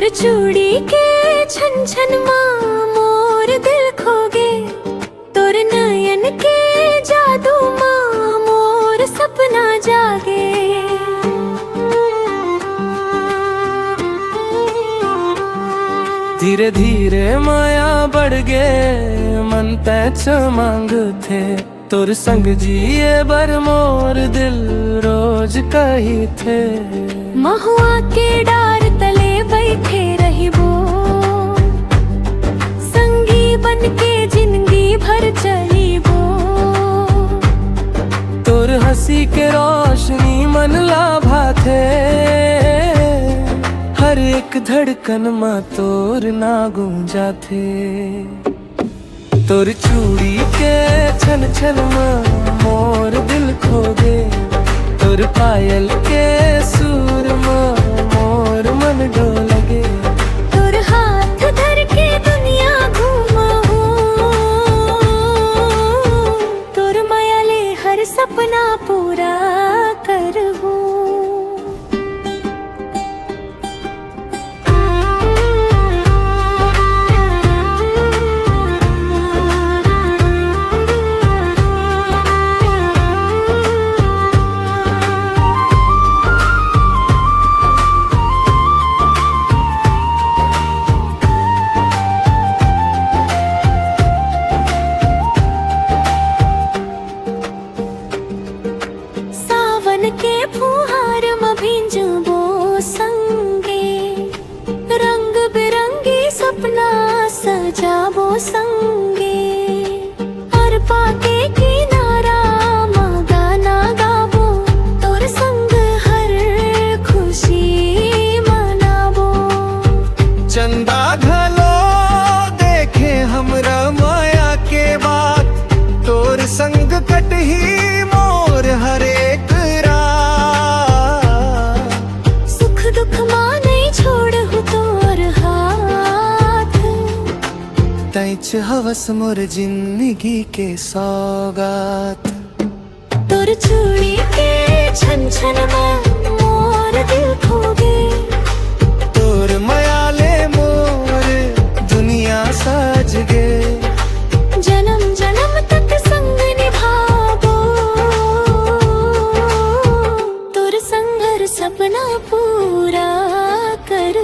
तोर चूड़ी के छन छन माँ मोर दिल खोगे, तोर नयन के जादू माँ मोर सपना जागे। धीरे धीरे माया बढ़ गे मन पैच मांग थे, तोर संग जिए बर मोर दिल रोज कही थे। महुआ के डार तले बैठे रही वो, संगी बन के जिंदगी भर चली वो। तोर हंसी के रोशनी मन लाभा थे, हर एक धड़कन माँ तोर ना गूंजा थे। तोर चूड़ी के छन छन माँ मोर दिल खोगे, तोर पायल के सुर माँ मोर मन डोलगे। तोर हाथ धर के दुनिया घूमा हूँ, तोर माया ले हर सपना पूरा कर हूँ। के फुहार में भिंजबो संगे, रंग बिरंगी सपना सजाबो संगे। हर पाके किनारा में गाना गाबो, तोर संग हर खुशी मनाबो। चंदा घलो देखे हमरा माया के बात, तोर संग कटही मोर हर एक दुख माँ नहीं छोड़ तोर हाथ, तैच हवस मोर जिंदगी के सौगात। तोर चूड़ी के छन छन में मोर दिल खोगे, तोर मायाले मोर दुनिया सज गे। जन्म जन्म तक संग निभाबो, तोर संग हर सपना पूरा कर